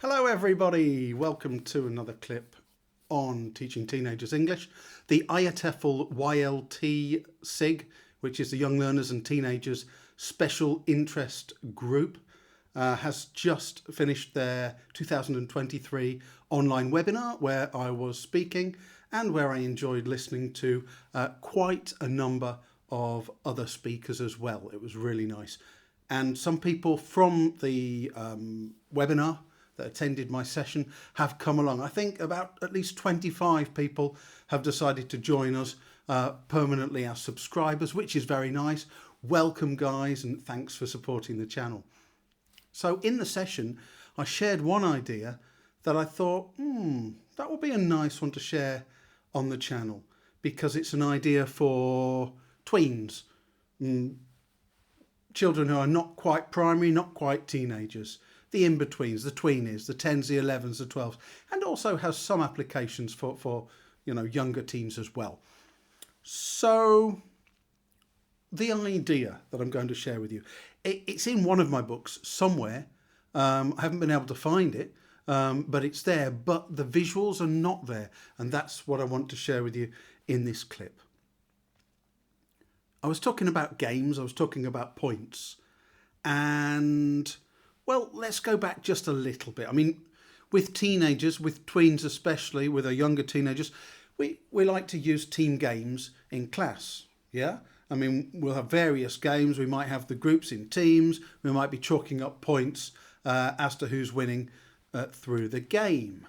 Hello everybody, welcome to another clip on Teaching Teenagers English. The IATEFL YLT SIG, which is the Young Learners and Teenagers Special Interest Group, has just finished their 2023 online webinar where I was speaking and where I enjoyed listening to quite a number of other speakers as well. It was really nice. And some people from the webinar that attended my session have come along. I think about at least 25 people have decided to join us permanently as subscribers, which is very nice. Welcome guys, and thanks for supporting the channel. So in the session, I shared one idea that I thought, that would be a nice one to share on the channel because it's an idea for tweens, children who are not quite primary, not quite teenagers, the in-betweens, the tweenies, the 10s, the 11s, the 12s, and also has some applications for younger teens as well. So the idea that I'm going to share with you, it's in one of my books somewhere. I haven't been able to find it, but it's there, but the visuals are not there, and that's what I want to share with you in this clip. I was talking about games, I was talking about points, and well, let's go back just a little bit. I mean, with teenagers, with tweens especially, with our younger teenagers, we like to use team games in class, yeah? I mean, we'll have various games. We might have the groups in teams. We might be chalking up points as to who's winning through the game.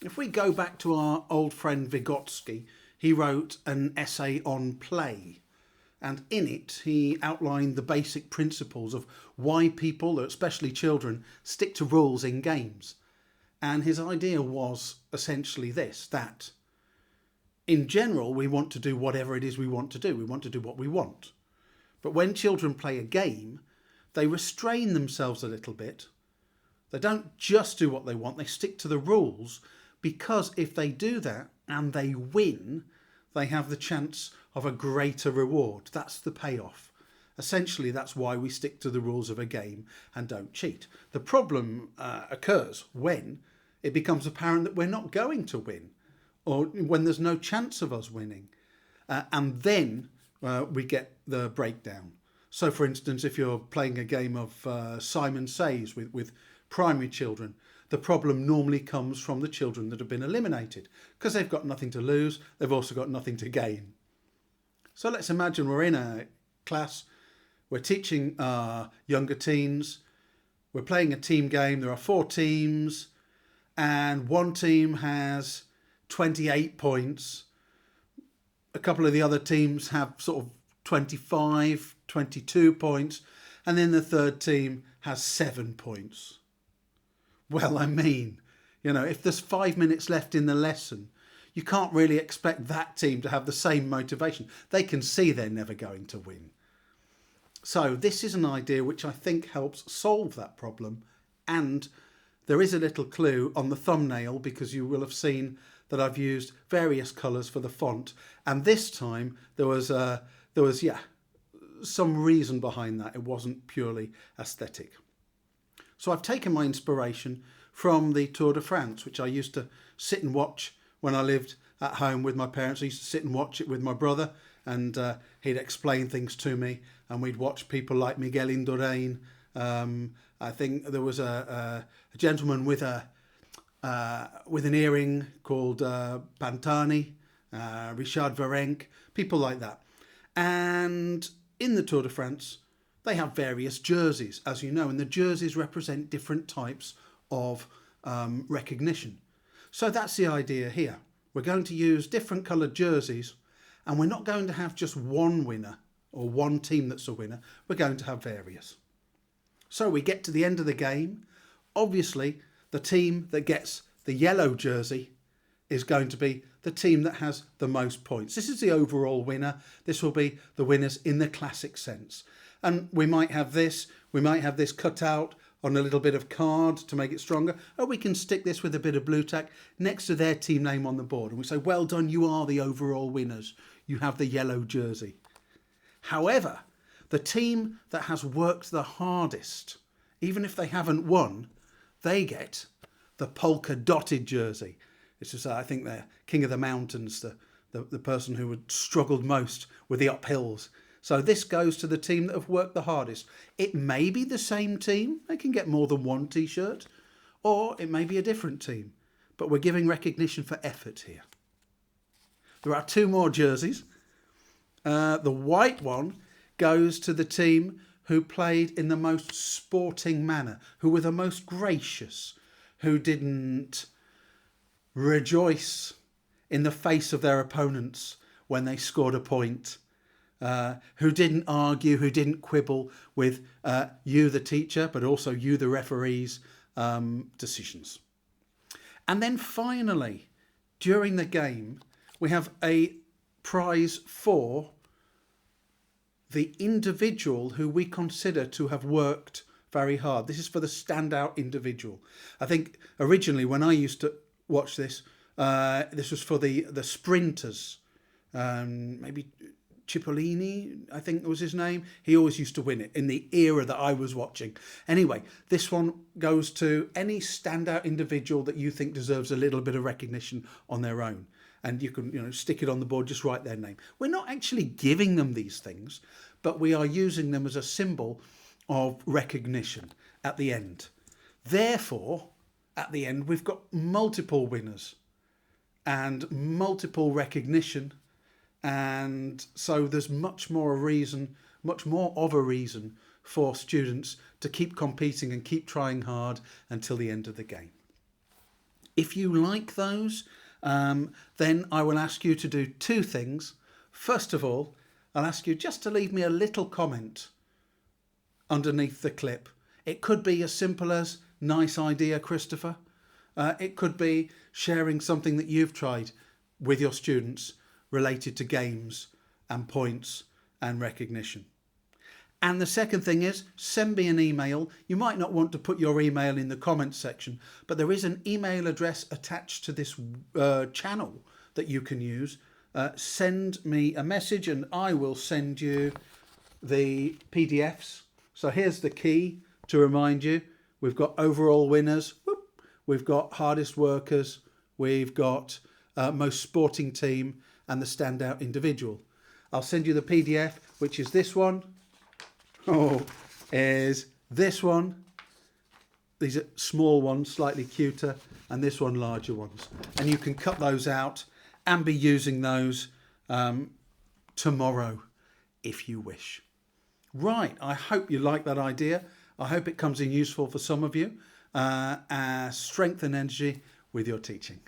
If we go back to our old friend Vygotsky, he wrote an essay on play. And in it, he outlined the basic principles of why people, especially children, stick to rules in games. And his idea was essentially this, that in general, we want to do whatever it is we want to do. We want to do what we want. But when children play a game, they restrain themselves a little bit. They don't just do what they want, they stick to the rules, because if they do that and they win, they have the chance of a greater reward. That's the payoff. Essentially, that's why we stick to the rules of a game and don't cheat. The problem occurs when it becomes apparent that we're not going to win, or when there's no chance of us winning. And then we get the breakdown. So, for instance, if you're playing a game of Simon Says with primary children, the problem normally comes from the children that have been eliminated because they've got nothing to lose. They've also got nothing to gain. So let's imagine we're in a class. We're teaching younger teens. We're playing a team game. There are 4 teams and one team has 28 points. A couple of the other teams have sort of 25, 22 points. And then the third team has 7 points. Well, I mean, if there's 5 minutes left in the lesson, you can't really expect that team to have the same motivation. They can see they're never going to win. So this is an idea which I think helps solve that problem. And there is a little clue on the thumbnail because you will have seen that I've used various colours for the font. And this time there was some reason behind that. It wasn't purely aesthetic. So I've taken my inspiration from the Tour de France, which I used to sit and watch when I lived at home with my parents. I used to sit and watch it with my brother, and he'd explain things to me, and we'd watch people like Miguel Indurain. I think there was a gentleman with an earring called Pantani, Richard Virenque, people like that. And in the Tour de France, they have various jerseys, as you know, and the jerseys represent different types of recognition. So that's the idea here. We're going to use different coloured jerseys, and we're not going to have just one winner or one team that's a winner. We're going to have various. So we get to the end of the game. Obviously, the team that gets the yellow jersey is going to be the team that has the most points. This is the overall winner. This will be the winners in the classic sense. And we might have this cut out on a little bit of card to make it stronger, or we can stick this with a bit of blue tack next to their team name on the board, and we say, well done, you are the overall winners. You have the yellow jersey. However, the team that has worked the hardest, even if they haven't won, they get the polka dotted jersey. It's just, I think they're king of the mountains, the person who had struggled most with the uphills. So this goes to the team that have worked the hardest. It may be the same team. They can get more than one t-shirt, or it may be a different team. But we're giving recognition for effort here. There are 2 more jerseys. The white one goes to the team who played in the most sporting manner, who were the most gracious, who didn't rejoice in the face of their opponents when they scored a point, who didn't argue, who didn't quibble with you, the teacher, but also you, the referee's decisions. And then finally, during the game, we have a prize for the individual who we consider to have worked very hard. This is for the standout individual. I think originally when I used to watch this, this was for the sprinters. Maybe Cipollini, I think was his name. He always used to win it in the era that I was watching. Anyway, this one goes to any standout individual that you think deserves a little bit of recognition on their own. And you can, stick it on the board, just write their name. We're not actually giving them these things, but we are using them as a symbol of recognition at the end. Therefore, at the end, we've got multiple winners and multiple recognition. And so there's much more of a reason for students to keep competing and keep trying hard until the end of the game. If you like those, then I will ask you to do 2 things. First of all, I'll ask you just to leave me a little comment underneath the clip. It could be as simple as, nice idea, Christopher. It could be sharing something that you've tried with your students related to games and points and recognition. And the second thing is, send me an email. You might not want to put your email in the comments section, but there is an email address attached to this channel that you can use. Send me a message and I will send you the PDFs. So here's the key to remind you. We've got overall winners. We've got hardest workers. We've got most sporting team and the standout individual. I'll send you the PDF, which is this one. Is this one. These are small ones, slightly cuter, and this one larger ones. And you can cut those out and be using those tomorrow if you wish. Right, I hope you like that idea. I hope it comes in useful for some of you. Strength and energy with your teaching.